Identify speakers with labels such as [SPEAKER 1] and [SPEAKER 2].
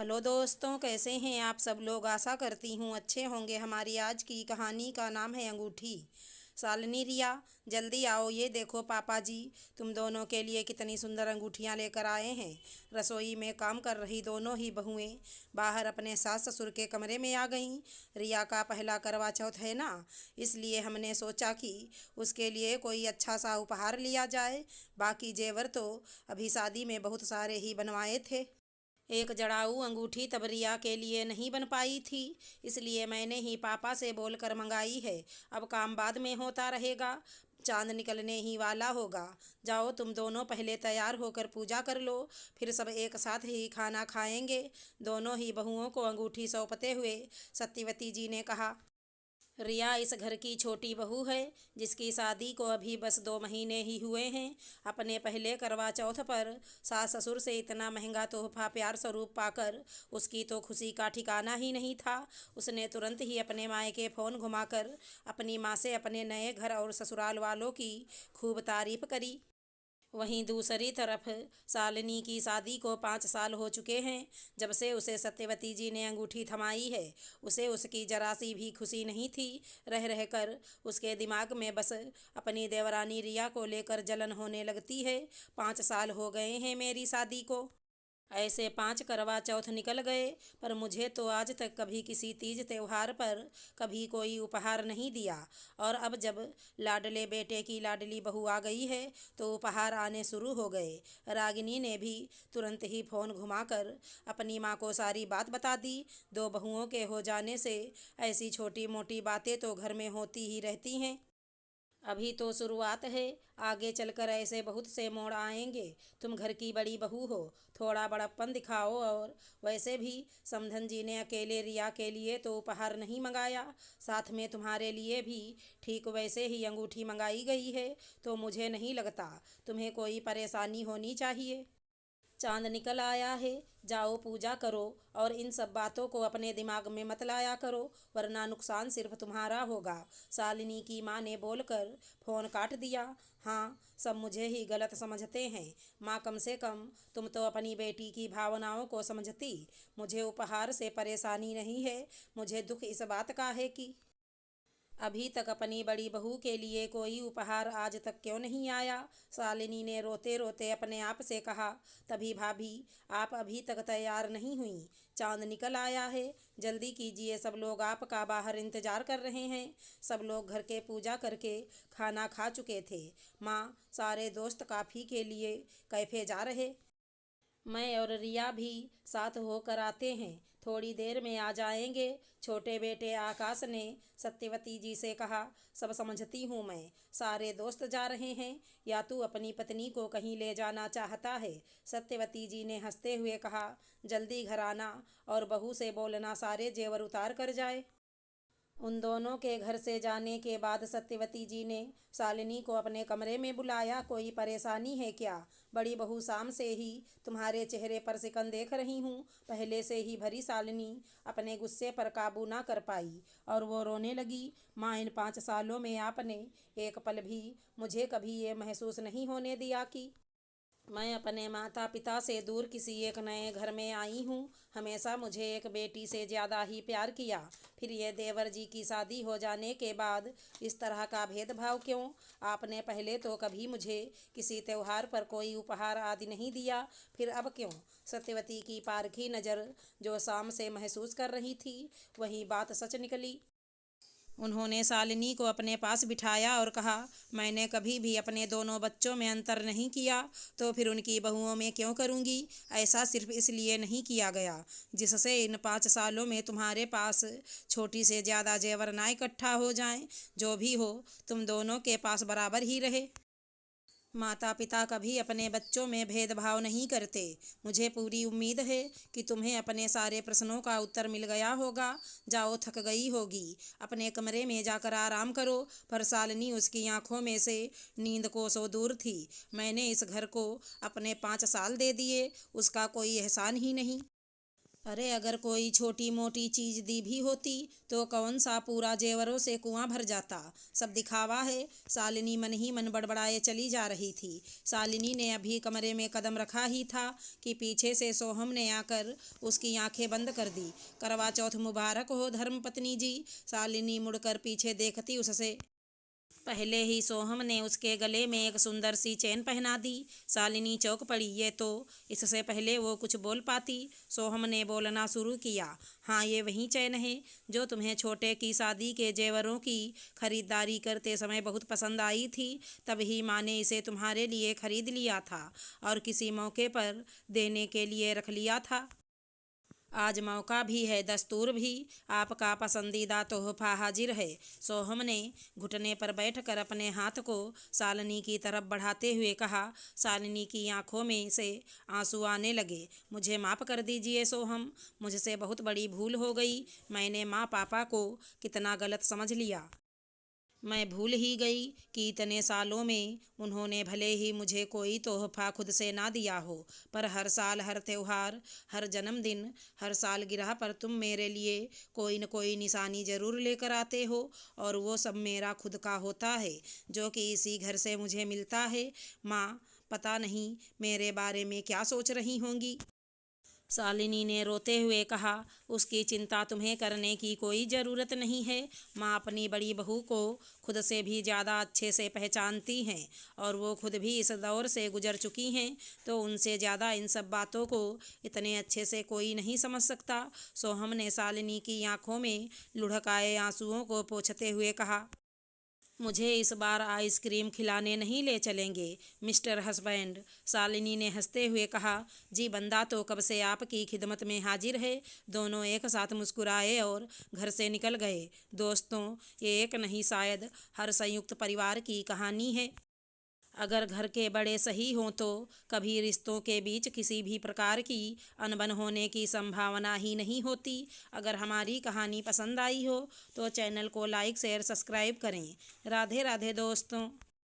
[SPEAKER 1] Hello दोस्तों, कैसे हैं आप सब लोग। आशा करती हूँ अच्छे होंगे। हमारी आज की कहानी का नाम है अंगूठी। शालिनी, रिया, जल्दी आओ। ये देखो पापा जी तुम दोनों के लिए कितनी सुंदर अंगूठियाँ लेकर आए हैं। रसोई में काम कर रही दोनों ही बहुएं बाहर अपने सास ससुर के कमरे में आ गईं। रिया का पहला करवा चौथ है ना, इसलिए हमने सोचा कि उसके लिए कोई अच्छा सा उपहार लिया जाए। बाकी जेवर तो अभी शादी में बहुत सारे ही बनवाए थे। एक जड़ाऊ अंगूठी तब रिया के लिए नहीं बन पाई थी, इसलिए मैंने ही पापा से बोलकर मंगाई है। अब काम बाद में होता रहेगा, चांद निकलने ही वाला होगा। जाओ तुम दोनों पहले तैयार होकर पूजा कर लो, फिर सब एक साथ ही खाना खाएंगे। दोनों ही बहुओं को अंगूठी सौंपते हुए सत्यवती जी ने कहा। रिया इस घर की छोटी बहू है, जिसकी शादी को अभी बस 2 महीने ही हुए हैं। अपने पहले करवा चौथ पर सास ससुर से इतना महंगा तोहफा प्यार स्वरूप पाकर उसकी तो खुशी का ठिकाना ही नहीं था। उसने तुरंत ही अपने मायके फ़ोन घुमाकर अपनी माँ से अपने नए घर और ससुराल वालों की खूब तारीफ करी। वहीं दूसरी तरफ शालिनी की शादी को 5 साल हो चुके हैं, जब से उसे सत्यवती जी ने अंगूठी थमाई है। उसे उसकी जरा सी भी खुशी नहीं थी। रह रह कर उसके दिमाग में बस अपनी देवरानी रिया को लेकर जलन होने लगती है। 5 साल हो गए हैं मेरी शादी को। ऐसे 5 करवा चौथ निकल गए, पर मुझे तो आज तक कभी किसी तीज त्योहार पर कभी कोई उपहार नहीं दिया। और अब जब लाडले बेटे की लाडली बहू आ गई है तो उपहार आने शुरू हो गए। रागिनी ने भी तुरंत ही फ़ोन घुमाकर अपनी माँ को सारी बात बता दी। 2 बहुओं के हो जाने से ऐसी छोटी मोटी बातें तो घर में होती ही रहती हैं। अभी तो शुरुआत है, आगे चलकर ऐसे बहुत से मोड़ आएंगे। तुम घर की बड़ी बहू हो, थोड़ा बड़प्पन दिखाओ। और वैसे भी समधन जी ने अकेले रिया के लिए तो उपहार नहीं मंगाया, साथ में तुम्हारे लिए भी ठीक वैसे ही अंगूठी मंगाई गई है। तो मुझे नहीं लगता तुम्हें कोई परेशानी होनी चाहिए। चांद निकल आया है, जाओ पूजा करो और इन सब बातों को अपने दिमाग में मत लाया करो, वरना नुकसान सिर्फ तुम्हारा होगा। शालिनी की माँ ने बोलकर फ़ोन काट दिया। हाँ, सब मुझे ही गलत समझते हैं। माँ, कम से कम तुम तो अपनी बेटी की भावनाओं को समझती। मुझे उपहार से परेशानी नहीं है, मुझे दुख इस बात का है कि अभी तक अपनी बड़ी बहू के लिए कोई उपहार आज तक क्यों नहीं आया। शालिनी ने रोते रोते अपने आप से कहा। तभी भाभी, आप अभी तक तैयार नहीं हुई। चांद निकल आया है, जल्दी कीजिए, सब लोग आपका बाहर इंतजार कर रहे हैं। सब लोग घर के पूजा करके खाना खा चुके थे। माँ, सारे दोस्त काफ़ी के लिए कैफे जा रहे। मैं और रिया भी साथ होकर आते हैं, थोड़ी देर में आ जाएंगे। छोटे बेटे आकाश ने सत्यवती जी से कहा। सब समझती हूँ मैं, सारे दोस्त जा रहे हैं या तू अपनी पत्नी को कहीं ले जाना चाहता है। सत्यवती जी ने हंसते हुए कहा। जल्दी घर आना और बहू से बोलना सारे जेवर उतार कर जाए। उन दोनों के घर से जाने के बाद सत्यवती जी ने शालिनी को अपने कमरे में बुलाया। कोई परेशानी है क्या? बड़ी बहू, शाम से ही तुम्हारे चेहरे पर सिकन देख रही हूँ। पहले से ही भरी शालिनी अपने गुस्से पर काबू ना कर पाई और वो रोने लगी। माँ, इन 5 सालों में आपने एक पल भी मुझे कभी ये महसूस नहीं होने दिया कि मैं अपने माता पिता से दूर किसी एक नए घर में आई हूँ। हमेशा मुझे एक बेटी से ज़्यादा ही प्यार किया। फिर ये देवर जी की शादी हो जाने के बाद इस तरह का भेदभाव क्यों? आपने पहले तो कभी मुझे किसी त्योहार पर कोई उपहार आदि नहीं दिया, फिर अब क्यों? सत्यवती की पारखी नज़र जो शाम से महसूस कर रही थी, वही बात सच निकली। उन्होंने शालिनी को अपने पास बिठाया और कहा। मैंने कभी भी अपने दोनों बच्चों में अंतर नहीं किया, तो फिर उनकी बहुओं में क्यों करूँगी? ऐसा सिर्फ इसलिए नहीं किया गया जिससे इन 5 सालों में तुम्हारे पास छोटी से ज़्यादा जेवर ना इकट्ठा हो जाएं। जो भी हो, तुम दोनों के पास बराबर ही रहे। माता पिता कभी अपने बच्चों में भेदभाव नहीं करते। मुझे पूरी उम्मीद है कि तुम्हें अपने सारे प्रश्नों का उत्तर मिल गया होगा। जाओ, थक गई होगी, अपने कमरे में जाकर आराम करो। पर शालिनी, उसकी आंखों में से नींद कोसों दूर थी। मैंने इस घर को अपने 5 साल दे दिए, उसका कोई एहसान ही नहीं। अरे अगर कोई छोटी मोटी चीज दी भी होती तो कौन सा पूरा जेवरों से कुआं भर जाता। सब दिखावा है। शालिनी मन ही मन बड़बड़ाए चली जा रही थी। शालिनी ने अभी कमरे में कदम रखा ही था कि पीछे से सोहम ने आकर उसकी आंखें बंद कर दी। करवा चौथ मुबारक हो धर्मपत्नी जी। शालिनी मुड़कर पीछे देखती उससे पहले ही सोहम ने उसके गले में एक सुंदर सी चेन पहना दी। शालिनी चौंक पड़ी। ये तो इससे पहले वो कुछ बोल पाती, सोहम ने बोलना शुरू किया। हाँ, ये वही चैन है जो तुम्हें छोटे की शादी के जेवरों की खरीदारी करते समय बहुत पसंद आई थी। तभी माँ ने इसे तुम्हारे लिए खरीद लिया था और किसी मौके पर देने के लिए रख लिया था। आज मौका भी है, दस्तूर भी। आपका पसंदीदा तोहफा हाजिर है। सोहम ने घुटने पर बैठकर अपने हाथ को शालिनी की तरफ बढ़ाते हुए कहा। शालिनी की आंखों में से आंसू आने लगे। मुझे माफ़ कर दीजिए सोहम, मुझसे बहुत बड़ी भूल हो गई। मैंने माँ पापा को कितना गलत समझ लिया। मैं भूल ही गई कि इतने सालों में उन्होंने भले ही मुझे कोई तोहफा खुद से ना दिया हो, पर हर साल, हर त्योहार, हर जन्मदिन, हर सालगिरह पर तुम मेरे लिए कोई न कोई निशानी ज़रूर लेकर आते हो, और वो सब मेरा खुद का होता है जो कि इसी घर से मुझे मिलता है। माँ पता नहीं मेरे बारे में क्या सोच रही होंगी। शालिनी ने रोते हुए कहा। उसकी चिंता तुम्हें करने की कोई ज़रूरत नहीं है। माँ अपनी बड़ी बहू को खुद से भी ज़्यादा अच्छे से पहचानती हैं और वो खुद भी इस दौर से गुजर चुकी हैं, तो उनसे ज़्यादा इन सब बातों को इतने अच्छे से कोई नहीं समझ सकता। सोहम ने शालिनी की आंखों में लुढ़क आए आंसुओं को पोंछते हुए कहा। मुझे इस बार आइसक्रीम खिलाने नहीं ले चलेंगे मिस्टर हस्बैंड। शालिनी ने हंसते हुए कहा। जी, बंदा तो कब से आपकी खिदमत में हाजिर है। दोनों एक साथ मुस्कुराए और घर से निकल गए। दोस्तों, ये एक नहीं शायद हर संयुक्त परिवार की कहानी है। अगर घर के बड़े सही हों तो कभी रिश्तों के बीच किसी भी प्रकार की अनबन होने की संभावना ही नहीं होती। अगर हमारी कहानी पसंद आई हो तो चैनल को लाइक शेयर सब्सक्राइब करें। राधे राधे दोस्तों।